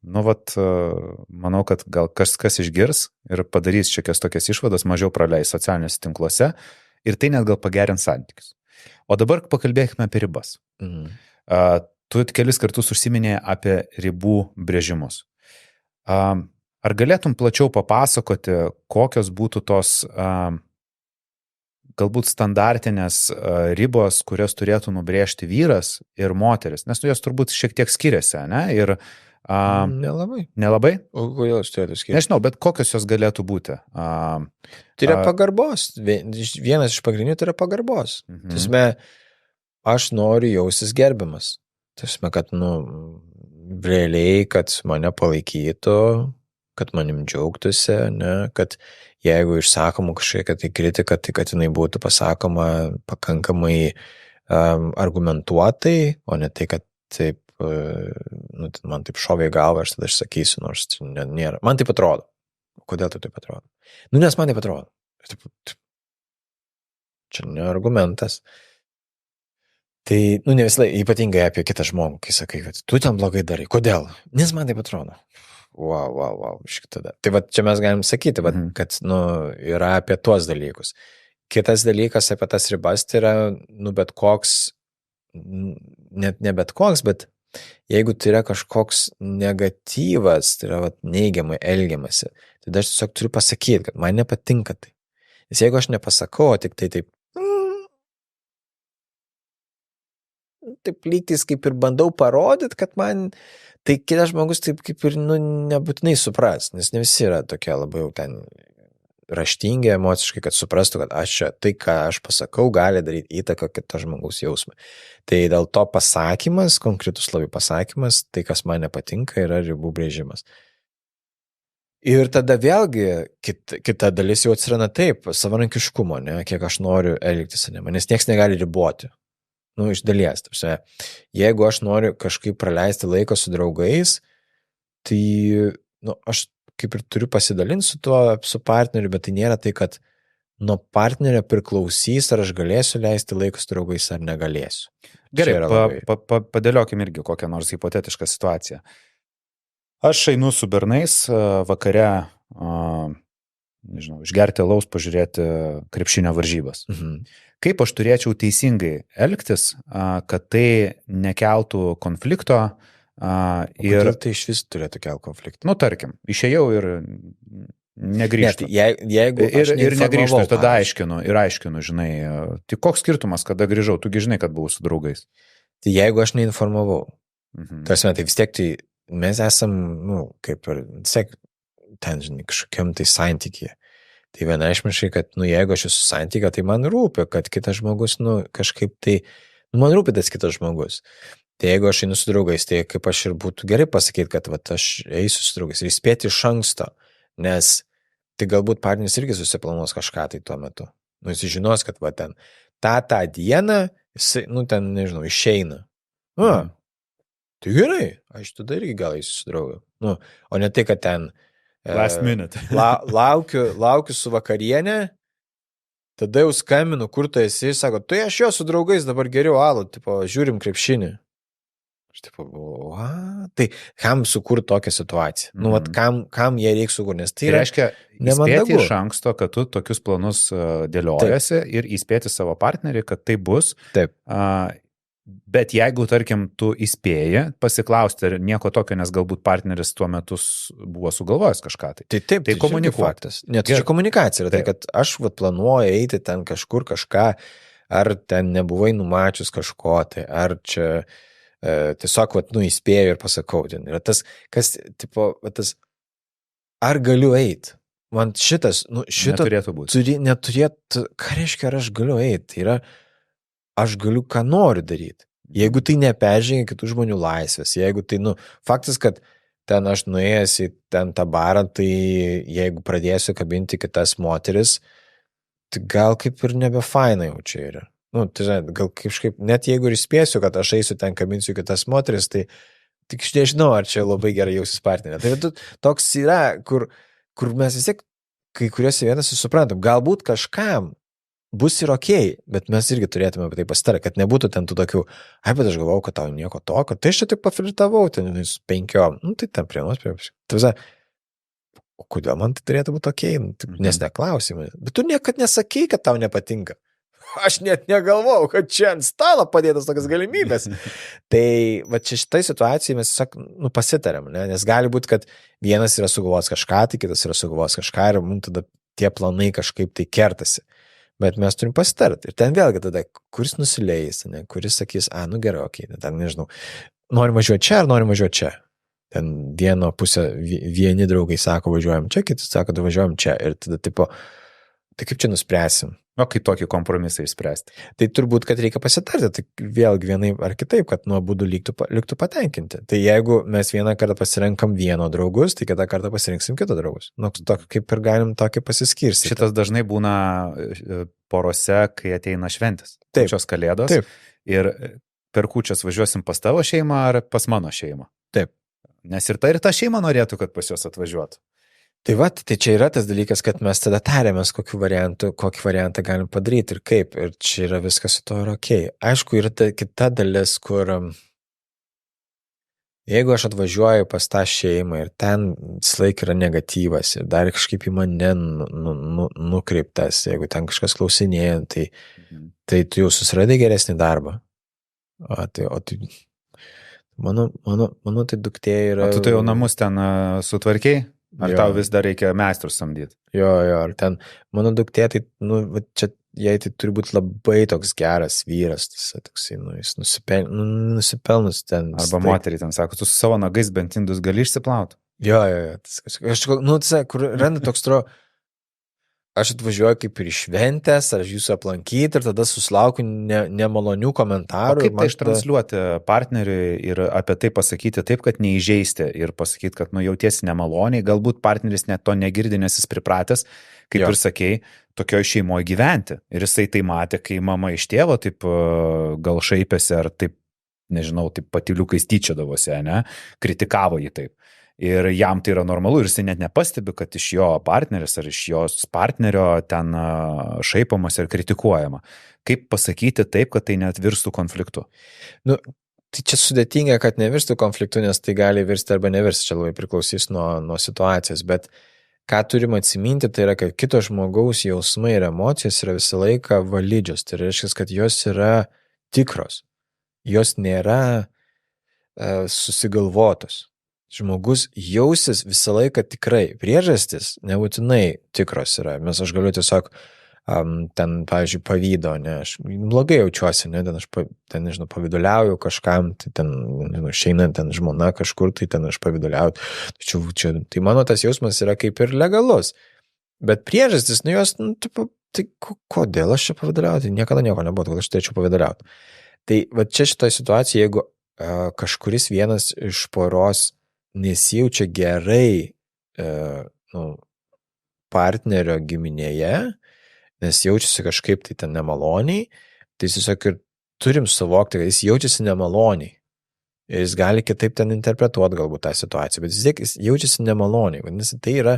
nu, manau, kad gal kas išgirs ir padarys šiokias tokias išvadas, mažiau praleis socialiniuose tinkluose ir tai net gal pagerins santykius. O dabar pakalbėkime apie ribas. Tu kelis kartus užsiminėjai apie ribų brėžimus. Ar galėtum plačiau papasakoti, kokios būtų tos galbūt standartinės ribos, kurias turėtų nubrėžti vyras ir moteris? Nes jos turbūt šiek tiek skiriasi, ne? Ir Nelabai. Nelabai? O kodėl aš turėtų skirti? Nežinau, bet kokios jos galėtų būti? Tai yra pagarbos. Vienas iš pagrindinių tai yra pagarbos. Tiesme, aš noriu jausis gerbiamas. Tiesme, kad, realiai, kad mane palaikytų, kad manim džiaugtųsi, ne? Kad jeigu išsakoma kažkokia tai kritika, tai kad jinai būtų pasakoma pakankamai argumentuotai, o ne tai, kad taip, man taip šovė į galvą, aš tada išsakysiu, nors nėra. Man taip atrodo. Kodėl tai taip atrodo? Nes man taip atrodo. Čia ne argumentas. Tai, ne visai, ypatingai apie kitą žmogų, kai sakai, kad tu ten blogai darai. Kodėl? Nes man taip atrodo. Wow, tada. Tai čia mes galim sakyti, kad, yra apie tuos dalykus. Kitas dalykas apie tas ribas, tai yra, bet koks, net ne bet koks, bet jeigu tai yra kažkoks negatyvas, tai yra neigiamai elgiamasi, tai aš tiesiog turiu pasakyti, kad man nepatinka tai. Nes jeigu aš nepasakau, tik tai taip lygtis kaip ir bandau parodyti, kad man, tai kitas žmogus taip kaip ir nebūtinai supras, nes ne visi yra tokie labai jau ten raštingi emociškai, kad suprastų, kad tai, ką aš pasakau, gali daryti įtaką kito žmogaus jausmą. Tai dėl to pasakymas, konkretus labai pasakymas, tai, kas man nepatinka, yra ribų brėžimas. Ir tada vėlgi kita dalis jau atsiranda taip, savarankiškumo, ne, kiek aš noriu elgtis, nes nieks negali riboti. Iš dalies. Jeigu aš noriu kažkaip praleisti laiką su draugais, tai aš kaip ir turiu pasidalinti su tuo, su partneriu, bet tai nėra tai, kad nuo partnerio priklausys, ar aš galėsiu leisti laiką su draugais, ar negalėsiu. Gerai, padėliokim irgi kokią nors hipotetišką situaciją. Aš einu su bernais vakare, išgerti alaus, pažiūrėti krepšinio varžybas. Kaip aš turėčiau teisingai elgtis, kad tai nekeltų konflikto ir... Tai iš vis turėtų kelti konfliktą. Tarkim, išėjau ir negrįžtu. Jeigu ir negrįžtu, ir tada aiškinu, žinai, tai koks skirtumas, kada grįžau, tugi žinai, kad buvau su draugais. Tai jeigu aš neinformavau, tai vis tiek tai mes esam, kaip ir, ten, žinai, kažkokiam tai santykyje. Tai vienašmiškai, kad, jeigu aš esu santykė, tai man rūpi, kad kitas žmogus, kažkaip tai, man rūpi tas kitas žmogus. Tai jeigu aš einu su draugais, tai kaip aš ir būtų gerai pasakyti, kad aš eisiu su draugais ir įspėti iš anksto, nes tai galbūt partneris irgi susiplanuos kažką tai tuo metu. Jis žinos, kad ten tą dieną, jis, ten, nežinau, išeina. Tai gerai, aš tada irgi gal eisiu su draugu. O ne tai, kad ten last minute. laukiu su vakarienė, tada jau skambinu, kur tu esi, ir sako, tai aš jo su draugais dabar geriau alų, žiūrim krepšinį. Aš tai kam sukurti tokią situaciją? Kam jie reikia sukurti, nes tai reiškia įspėti iš anksto, kad tu tokius planus dėliojasi ir įspėti savo partnerį, kad tai bus. Taip. Bet jeigu, tarkim, tu įspėji, pasiklausti, ar nieko tokio, nes galbūt partneris tuo metu buvo sugalvojęs kažką. Tai komunikuotas. Net čia komunikacija yra tai, kad aš planuoju eiti ten kažkur kažką, ar ten nebuvai numačius kažko, tai ar čia tiesiog įspėju ir pasakau. Ten yra tas, kas, ar galiu eiti? Man šito neturėtų būti. Ką reiškia, ar aš galiu eiti? Tai yra, aš galiu, ką noriu daryti. Jeigu tai neperžengia kitų žmonių laisvės, jeigu tai, faktas, kad ten aš nuėjęs į ten tą barą, tai jeigu pradėsiu kabinti kitas moteris, tai gal kaip ir nebefaina jau čia yra. Tai gal kažkaip, net jeigu ir spėsiu, kad aš eisiu ten kabinsiu kitas moteris, tai tik aš nežinau, ar čia labai gerai jausis partnerė. Tai toks yra, kur mes vis tiek kai kuriuose vietose suprantam, galbūt kažkam bus ir okei, bet mes irgi turėtume apie tai pasitarę, kad nebūtų ten tų tokių, bet aš galvau, kad tau nieko tokio, tai aš čia tik pafiltavau, ten su 5, tai ten prienos, o kodėl man tai turėtų būti okei, nes neklausimai, bet tu niekad nesakai, kad tau nepatinka. Aš net negalvau, kad čia ant stalo padėtas tokias galimybės. Tai va čia šitai situacijai mes tiesiog pasitarėm, ne? Nes gali būti, kad vienas yra sugalvos kažką, tai kitas yra sugalvos kažką ir mums tada tie planai kažkaip tai kertasi. Bet mes turim pasitarti. Ir ten vėlgi tada, kuris nusileis, ne? Kuris sakys, gerai, okei, ten nežinau, norim važiuoti čia ar norim važiuoti čia. Ten vieno pusę, vieni draugai sako, važiuojam čia, kiti sako, važiuojam čia. Ir tada tipo, tai kaip čia nuspręsim? O kaip tokį kompromisą išspręsti? Tai turbūt, kad reikia pasitarti, tai vėlgi vienai ar kitaip, kad nuo būdų liktų patenkinti. Tai jeigu mes vieną kartą pasirenkam vieno draugus, tai kitą kartą pasirinksim kito draugus. Kaip ir galim tokį pasiskirstyti. Šitas dažnai būna porose, kai ateina šventės. Taip. Kūčios kalėdos. Taip. Ir per kūčias važiuosim pas tavo šeimą ar pas mano šeimą. Taip. Nes ir ta šeima norėtų, kad pas juos atvažiuotų. Tai va, tai čia yra tas dalykas, kad mes tada tarėmės, kokį variantą galim padaryti ir kaip. Ir čia yra viskas su to yra okei. Aišku, yra ta kita dalis, kur jeigu aš atvažiuoju pas tą šeimą ir ten vis laik yra negatyvas ir dar kažkaip į mane nukreiptas, jeigu ten kažkas klausinėja, tai tu jau susiradai geresnį darbą. Tai mano tai duktė yra... O tu jau namus ten sutvarkiai? Ar tau vis dar reikia meistrus samdyti? Jo, ar ten mano duktė, tai, čia jai tai turi būti labai toks geras vyras, toksai, jis nusipelnus ten. Arba moteriai ten sako, tu su savo nagais bent indus gali išsiplauti? Jo, kur randa toks aš atvažiuoju kaip ir iš šventės, ar aš jūsų aplankyti ir tada susilaukiu nemalonių komentarų. O kaip tai ištransliuoti partneriui ir apie tai pasakyti taip, kad neįžeisti ir pasakyti, kad jautiesi nemaloniai, galbūt partneris net to negirdi, nes jis pripratęs, kaip ir sakei, tokioj šeimoje gyventi. Ir jisai tai matė, kai mama iš tėvo taip gal šaipėsi ar taip, nežinau, taip patyliukais tyčiodavosi, ne, kritikavo jį taip. Ir jam tai yra normalu ir jisai net nepastebi, kad iš jo partneris ar iš jos partnerio ten šaipomasi ir kritikuojama. Kaip pasakyti taip, kad tai net virstų konfliktu? Tai čia sudėtinga, kad nevirstų konfliktu, nes tai gali virsti arba nevirsti, čia labai priklausys nuo situacijos, bet ką turim atsiminti, tai yra, kad kito žmogaus jausmai ir emocijos yra visą laiką validžios, tai reiškia, kad jos yra tikros, jos nėra susigalvotos. Žmogus jausis visą laiką tikrai. Priežastis nebūtinai tikros yra. Aš galiu tiesiog ten, pavyzdžiui, pavydo, ne, aš blogai jaučiuosi, ne, ten nežinau, pavyduliauju kažkam, tai ten, nežinau, išeina ten žmona kažkur, tai ten aš pavyduliauju. Tačiau čia, tai mano tas jausmas yra kaip ir legalus. Bet priežastis, jos, tai kodėl aš čia pavyduliauju? Tai niekada nieko nebuvo, kad aš turėčiau pavyduliauti. Tai va čia šitoje situacijoje, jeigu kažkuris vienas iš poros nesijaučia gerai partnerio giminėje, nes jaučiasi kažkaip tai ten nemaloniai, tai tiesiog ir turim suvokti, kad jis jaučiasi nemaloniai. Ir jis gali kitaip ten interpretuoti galbūt tą situaciją, bet vis tiek jis jaučiasi nemaloniai. Vadinasi, tai yra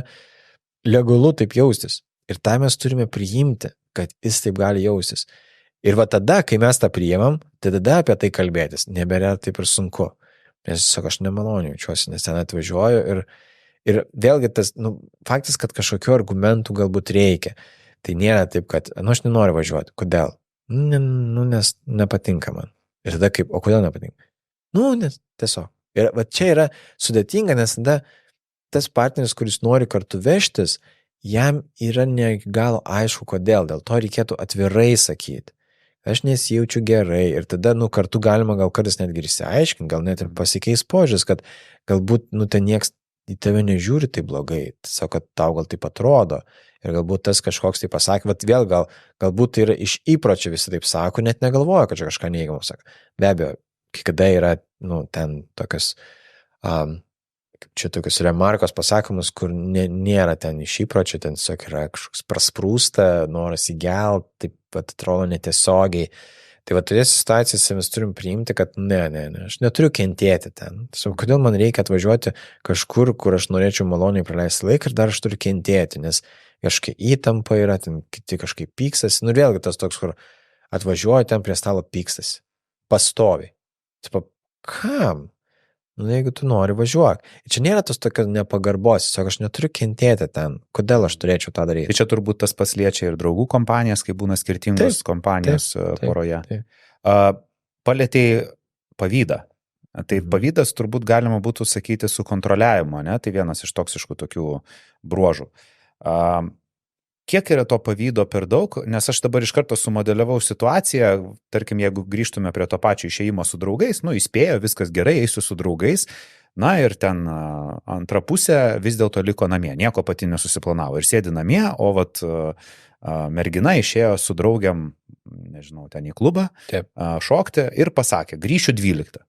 legalu taip jaustis. Ir tą mes turime priimti, kad jis taip gali jaustis. Ir va tada, kai mes tą priimam, tai tada apie tai kalbėtis. Nebėra taip ir sunku. Nes tiesiog aš nemaloniai jaučiuosi, nes ten atvažiuoju ir vėlgi tas, faktas, kad kažkokių argumentų galbūt reikia. Tai nėra taip, kad, aš nenoriu važiuoti. Kodėl? Nes nepatinka man. Ir tada kaip, o kodėl nepatinka? Nes tiesiog. Ir va čia yra sudėtinga, nes tada tas partneris, kuris nori kartu vežtis, jam yra ne gal aišku, kodėl. Dėl to reikėtų atvirai sakyti. Aš nesijaučiu gerai ir tada, kartu galima gal kartais netgi išsiaiškinti, gal net ir pasikeis požiūris, kad galbūt, ten nieks į tave nežiūri tai blogai, tiesiog, kad tau gal taip atrodo ir galbūt tas kažkoks tai pasakė, bet vėl galbūt tai yra iš įpročio visi taip sako, net negalvoja, kad čia kažką neįgamo sako. Be abejo, kai kada yra, ten tokios, čia tokios remarkos pasakomus, kur nėra ten iš įpročio, ten tiesiog yra kažkoks prasprūsta, noras įgelt, taip pat atrodo netiesiogiai. Tai va, toje situacijose mes turim priimti, kad ne, aš neturiu kentėti ten. Tiesiog, kodėl man reikia atvažiuoti kažkur, kur aš norėčiau maloniai praleisti laiką ir dar aš turiu kentėti, nes kažkiek įtampa yra, ten kiti kažkaip pyksasi. Nu, vėlgi tas toks, kur atvažiuoja ten prie stalo pyksasi. Pastovi. Tipo, kam? Nu, jeigu tu nori, važiuok. Ir čia nėra tos tokios nepagarbos, tiesiog aš neturiu kentėti ten. Kodėl aš turėčiau tą daryti? Tai čia turbūt tas pats liečia ir draugų kompanijas, kai būna skirtingos kompanijos poroje. Palėtėjai pavydą. Tai pavydas turbūt galima būtų sakyti su kontroliavimu, ne? Tai vienas iš toksiškų tokių bruožų. Kiek yra to pavydo per daug, nes aš dabar iš karto sumodeliavau situaciją, tarkim, jeigu grįžtume prie to pačio išėjimo su draugais, nu, įspėjo, viskas gerai, eisiu su draugais, na ir ten antra pusė vis dėlto liko namie, nieko pati nesusiplanavo ir sėdi namie, o vat mergina išėjo su draugiam, nežinau, ten į klubą, šokti ir pasakė, grįšiu 12.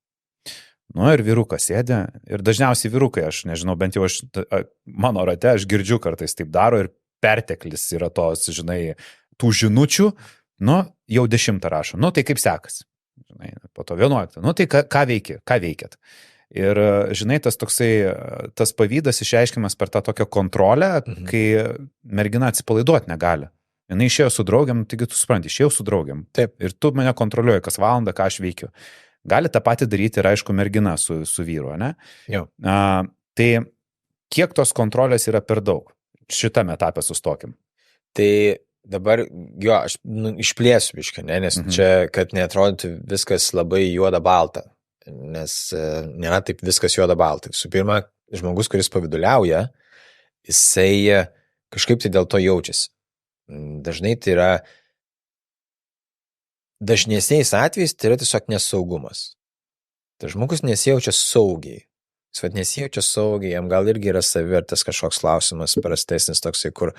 Nu ir vyrukas sėdė ir dažniausiai vyrukai, aš nežinau, bent jau mano rate, aš girdžiu kartais taip daro ir perteklis yra tos, žinai, tų žinučių, nu, jau 10 rašo, nu, tai kaip sekasi, žinai, po to 11, nu, tai ką veikėt. Ir, žinai, tas toksai, tas pavydas išreiškiamas per tą tokią kontrolę, kai mergina atsipalaiduoti negali. Jinai išėjo su draugiam, taigi tu supranti, išėjau su draugiam. Taip. Ir tu mane kontroliuoji kas valandą, ką aš veikiu. Gali tą patį daryti ir, aišku, mergina su vyru, ne? Jau. Tai kiek tos kontrolės yra per daug? Šitame etape sustokim. Tai dabar, jo, aš išplėsiu biškai, ne, nes čia, kad neatrodytų viskas labai juoda-balta, nes nėra taip viskas juoda-balta. Visų pirma, žmogus, kuris paviduliauja, jisai kažkaip tai dėl to jaučiasi. Dažnai tai yra, dažnesniais atvejais tai yra tiesiog nesaugumas. Tai žmogus nesijaučia saugiai. Jis nesijaučia saugiai, jam gal irgi yra savivertės kažkoks klausimas prastesnis toksai, kur,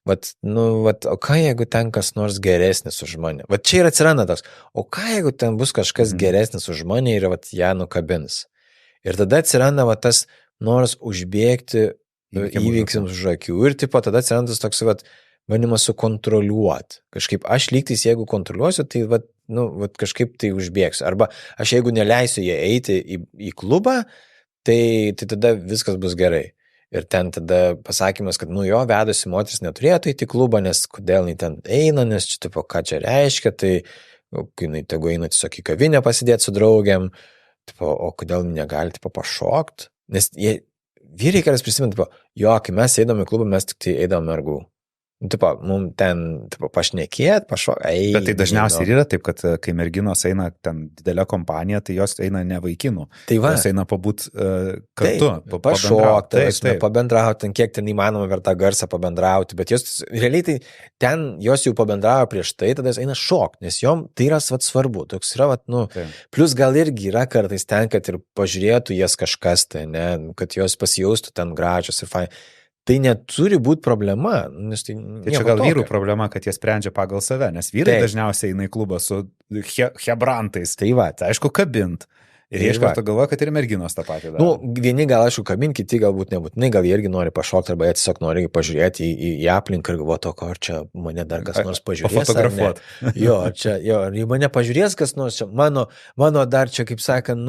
o ką jeigu ten kas nors geresnis už mane? Vat čia ir atsiranda toks, o ką jeigu ten bus kažkas geresnis už mane ir ją nukabins? Ir tada atsiranda tas noras užbėgti įvyksiams už akių ir tipo tada atsiranda toks bandymas sukontroliuoti. Kažkaip aš lygtais, jeigu kontroliuosiu, tai kažkaip tai užbėgsiu. Arba aš jeigu neleisiu jie eiti į klubą, tai tada viskas bus gerai. Ir ten tada pasakymas, kad, vedusi moteris neturėtų eiti į klubą, nes kodėl jinai ten eina, nes čia, tipo, ką čia reiškia, tai jinai tegu eina tiesiog į kavinę pasidėti su draugiam, tipo, o kodėl negali, tipo, pašokti, nes vyrai kartais prisimint, tipo, kai mes eidam į klubą, mes tik tai eidam mergų. Tipo, mums ten pašnekėt, pašokti. Bet tai dažniausiai ir yra taip, kad kai merginos eina ten didelę kompaniją, tai jos eina ne vaikinų. Tai jos eina pabūt kartu. Pašokti, pabendrauti, ten kiek ten įmanoma per tą garsą pabendrauti, bet jos, realiai tai ten jos jau pabendravo prieš tai, tada jos eina šokti, nes jom tai yra svarbu. Toks yra, plus gal irgi yra kartais ten, kad ir pažiūrėtų jas kažkas, tai, ne, kad jos pasijaustų ten gražios ir fain. Tai neturi būti problema. Nes tai čia gal vyrų problema, kad jie sprendžia pagal save, nes vyrai dažniausiai eina į klubą su hebrantais. Tai aišku, kabint. Ir jie iš karto galvoja, kad ir merginos tą patį daro. Vieni gal, aišku, kabint, kiti galbūt nebūtinai, gal jie irgi nori pašokti, arba jie tiesiog nori pažiūrėti į aplinką ir galvoja, ar čia mane dar kas nors pažiūrės. Pafotografuot. Ar į mane pažiūrės kas nors, čia mano dar čia, kaip sakant,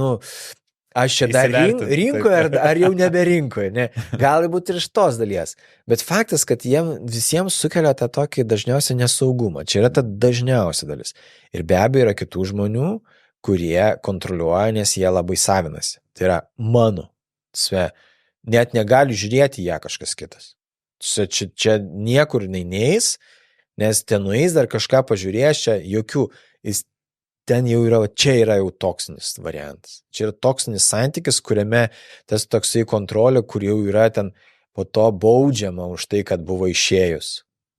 aš čia dar rinkoje ar jau nebe rinkoje, ne? Gali būti ir iš tos dalies. Bet faktas, kad jiems visiems sukelia tą tokį dažniausiai nesaugumą. Čia yra ta dažniausia dalis. Ir be abejo yra kitų žmonių, kurie kontroliuoja, nes jie labai savinasi. Tai yra mano. Net negali žiūrėti ją kažkas kitas. Čia niekur neis, nes ten nueis dar kažką pažiūrės, čia jokių. Ten jau yra, čia yra jau toksinis variantas. Čia yra toksinis santykis, kuriame tas toksai kontrolė, kur jau yra ten po to baudžiama už tai, kad buvo išėjus.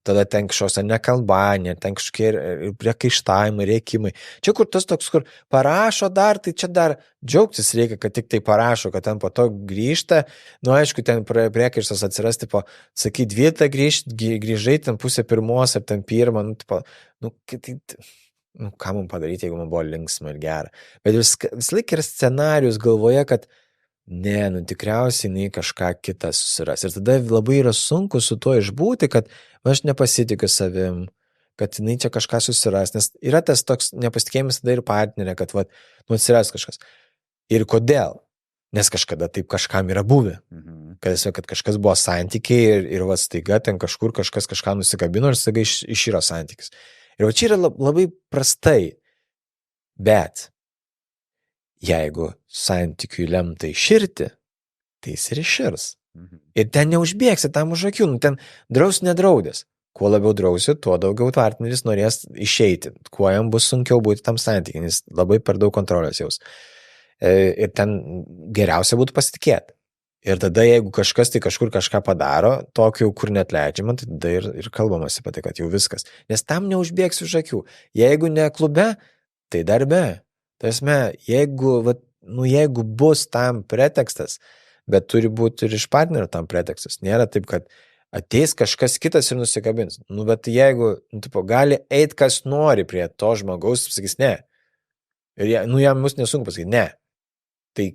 Tada ten kažkoks nekalbanė, ten kažkokie priekaištavimai, rėkimai. Čia kur tas toks, kur parašo dar, tai čia dar džiaugtis reikia, kad tik tai parašo, kad ten po to grįžta. Aišku, ten priekaištas atsirasti, sakai, 2 grįžai, ten 2:30 ar ten 1, ką mums padaryti, jeigu man buvo linksma ir gera. Bet vis laik yra scenarius galvoje, kad tikriausiai jinai kažką kitą susiras. Ir tada labai yra sunku su tuo išbūti, kad aš nepasitikiu savim, kad jinai čia kažką susiras. Nes yra tas toks nepasitikėjimas tada ir partnerė, kad atsiras kažkas. Ir kodėl? Nes kažkada taip kažkam yra buvę. kad kažkas buvo santykiai ir va staiga ten kažkur kažkas kažką nusikabino ir staiga išyra santykis. Ir va čia yra labai prastai, bet jeigu santykiui lemta iširti, tai jis ir iširs. Ir ten neužbėgsi tam už akių, ten draus nedraudės. Kuo labiau drausi, tuo daugiau partneris norės išeiti, kuo jam bus sunkiau būti tam santykiui, nes labai per daug kontrolės jaus. Ir ten geriausia būtų pasitikėti. Ir tada, jeigu kažkas tai kažkur kažką padaro, tokio, kur net leidžiama, tai tada ir kalbamasi apie tai, kad jau viskas. Nes tam neužbėgsi už akių. Jeigu ne klube, tai darbe. Tasme, jeigu bus tam pretekstas, bet turi būti ir iš partnerio tam pretekstas. Nėra taip, kad ateis kažkas kitas ir nusikabins. Bet jeigu, gali eit kas nori prie to žmogaus, sakys ne. Ir jam mus nesunku pasakyti, ne. Tai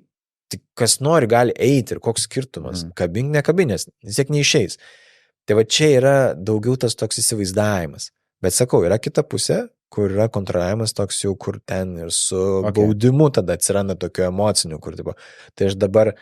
kas nori gali eiti ir koks skirtumas. Kabink, nekabinės, vis tiek neišeis. Tai va čia yra daugiau tas toks įsivaizdavimas. Bet sakau, yra kita pusė, kur yra kontroliavimas toks jau, kur ten ir su baudimu tada atsiranda tokio emocinių, kur tai aš dabar